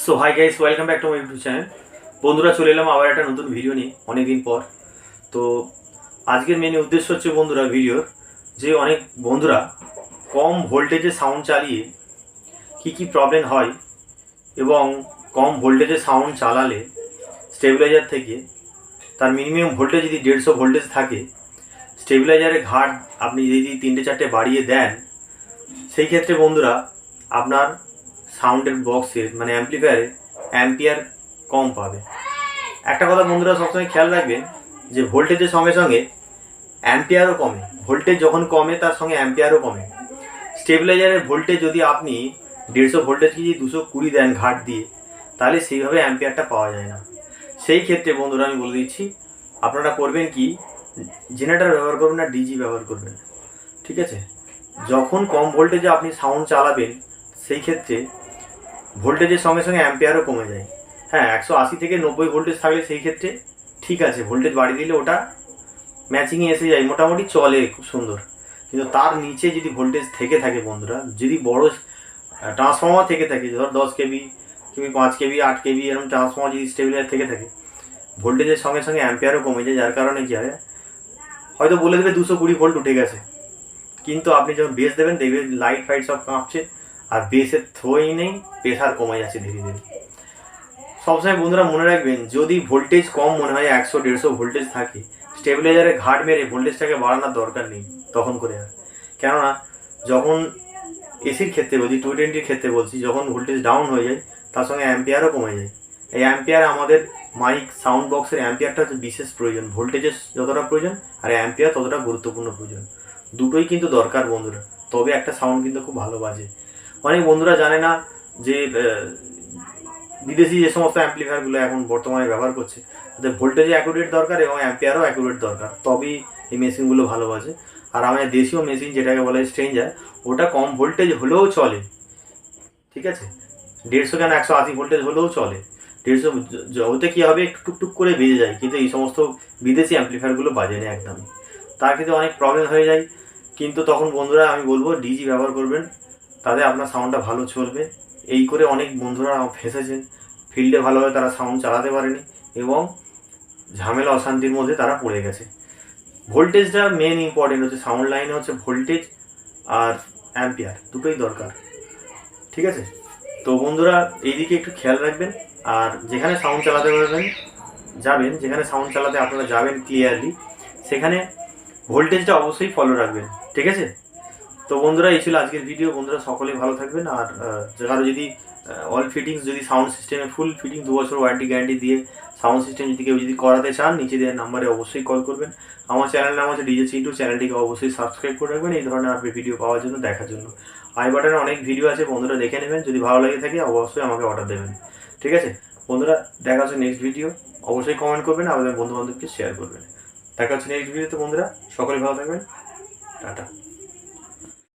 So hi guys, welcome back to my YouTube channel. বন্ধুরা, চলে এলাম আবার একটা নতুন ভিডিও নিয়ে অনেকদিন পর। তো আজকের মেন উদ্দেশ্য হচ্ছে বন্ধুরা ভিডিওর যে অনেক বন্ধুরা কম ভোল্টেজে সাউন্ড চালিয়ে কি প্রবলেম হয় এবং কম ভোল্টেজে সাউন্ড চালালে স্টেবিলাইজার থেকে তার মিনিমাম ভোল্টেজ যদি 150 ভোল্টেজ থাকে, স্টেবিলাইজারের ঘাট আপনি যদি 3-4টে বাড়িয়ে দেন, সেই ক্ষেত্রে বন্ধুরা আপনার সাউন্ডের বক্সের মানে অ্যাম্পলিফায়ারে অ্যাম্পিয়ার কম পাবে। একটা কথা বন্ধুরা সবসময় খেয়াল রাখবেন যে ভোল্টেজের সঙ্গে সঙ্গে অ্যাম্পিয়ারও কমে। ভোল্টেজ যখন কমে তার সঙ্গে অ্যাম্পিয়ারও কমে। স্টেবিলাইজারের ভোল্টেজ যদি আপনি 150 ভোল্টেজকে যদি 220 দেন ঘাট দিয়ে, তাহলে সেইভাবে অ্যাম্পিয়ারটা পাওয়া যায় না। সেই ক্ষেত্রে বন্ধুরা আমি বলে দিচ্ছি, আপনারা করবেন কি, জেনারেটর ব্যবহার করবেন না, ডিজি ব্যবহার করবেন। ঠিক আছে? যখন কম ভোল্টেজে আপনি সাউন্ড চালাবেন, সেই ক্ষেত্রে ভোল্টেজের সঙ্গে সঙ্গে অ্যাম্পিয়ারও কমে যায়। হ্যাঁ, 180 থেকে 90 ভোল্টেজ থাকলে সেই ক্ষেত্রে ঠিক আছে, ভোল্টেজ বাড়িয়ে দিলে ওটা ম্যাচিংয়ে এসে যায়, মোটামুটি চলে খুব সুন্দর। কিন্তু তার নিচে যদি ভোল্টেজ থেকে থাকে বন্ধুরা, যদি বড় ট্রান্সফর্মার থেকে থাকে, ধর 10 কেবি 5 কেবি 8 কেবি এরকম ট্রান্সফর্মার যদি স্টেবিলাইজার থেকে থাকে, ভোল্টেজের সঙ্গে সঙ্গে অ্যাম্পিয়ারও কমে যায়। যার কারণে কী হয়, হয়তো বলে দেবে 220 ভোল্ট উঠে গেছে, কিন্তু আপনি যখন বেস দেবেন দেখবেন লাইট ফাইট সব কাঁপছে আর বেসের থ্রোই নেই, প্রেশার কমে যাচ্ছে ধীরে ধীরে। সবসময় বন্ধুরা মনে রাখবেন, যদি ভোল্টেজ কম মনে হয় 100-150 ভোল্টেজ থাকে, স্টেবিলাইজারে ঘাট মেরে ভোল্টেজটাকে বাড়ানোর দরকার নেই তখন করে আর। কেননা যখন এসির ক্ষেত্রে বলছি, 220 ক্ষেত্রে বলছি, যখন ভোল্টেজ ডাউন হয়ে যায় তার সঙ্গে অ্যাম্পিয়ারও কমে যায়। এই অ্যাম্পিয়ার আমাদের মাইক সাউন্ড বক্সের অ্যাম্পিয়ারটা হচ্ছে বিশেষ প্রয়োজন। ভোল্টেজের যতটা প্রয়োজন আর অ্যাম্পিয়ার ততটা গুরুত্বপূর্ণ প্রয়োজন। দুটোই কিন্তু দরকার বন্ধুরা, তবে একটা সাউন্ড কিন্তু খুব ভালো বাজে। অনেক বন্ধুরা জানে না যে বিদেশি যে সমস্ত অ্যাম্পলিফায়ারগুলো এখন বর্তমানে ব্যবহার করছে, তাদের ভোল্টেজে অ্যাকুরেট দরকার এবং অ্যাম্পিয়ারও অ্যাকুরেট দরকার, তবেই এই মেশিনগুলো ভালো বাজে। আর আমাদের দেশীয় মেশিন যেটাকে বলে স্ট্রেঞ্জার, ওটা কম ভোল্টেজ হলেও চলে। ঠিক আছে? 150 কেন 180 ভোল্টেজ হলেও চলে। 150 ওতে কী হবে, একটু টুকটুক করে বেজে যায়, কিন্তু এই সমস্ত বিদেশি অ্যাম্পলিফায়ারগুলো বাজে না একদমই। তার ক্ষেত্রে অনেক প্রবলেম হয়ে যায়। কিন্তু তখন বন্ধুরা আমি বলবো ডিজি ব্যবহার করবেন, তাতে আপনার সাউন্ডটা ভালো চলবে। এই করে অনেক বন্ধুরা ফেঁসেছেন, ফিল্ডে ভালোভাবে তারা সাউন্ড চালাতে পারেনি এবং ঝামেলা অশান্তির মধ্যে তারা পড়ে গেছে। ভোল্টেজটা মেন ইম্পর্টেন্ট হচ্ছে, সাউন্ড লাইনে হচ্ছে ভোল্টেজ আর অ্যাম্পিয়ার দুটোই দরকার। ঠিক আছে? তো বন্ধুরা এইদিকে একটু খেয়াল রাখবেন। আর যেখানে সাউন্ড চালাতে যাবেন, যেখানে সাউন্ড চালাতে আপনারা যাবেন ক্লিয়ারলি, সেখানে ভোল্টেজটা অবশ্যই ফলো রাখবেন। ঠিক আছে? তো বন্ধুরা এই ছিল আজকের ভিডিও। বন্ধুরা সকলে ভালো থাকবেন। আর কারো যদি অল ফিটিংস, যদি সাউন্ড সিস্টেমে ফুল ফিটিং 2 বছর ওয়ারেন্টি গ্যারান্টি দিয়ে সাউন্ড সিস্টেম যদি কেউ যদি করাতে চান, নিচে দেওয়ার নাম্বারে অবশ্যই কল করবেন। আমার চ্যানেলের নাম হচ্ছে ডিজে চিন্টু। চ্যানেলটিকে অবশ্যই সাবস্ক্রাইব করে রাখবেন এই ধরনের আপনি ভিডিও পাওয়ার জন্য, দেখার জন্য। আই বাটনে অনেক ভিডিও আছে, বন্ধুরা দেখে নেবেন। যদি ভালো লাগে থাকে অবশ্যই আমাকে অর্ডার দেবেন। ঠিক আছে বন্ধুরা, দেখা হচ্ছে নেক্সট ভিডিও। অবশ্যই কমেন্ট করবেন, আপনাদের বন্ধু বান্ধবকে শেয়ার করবেন। দেখা হচ্ছে নেক্সট ভিডিওতে বন্ধুরা, সকলে ভালো থাকবেন। টাটা।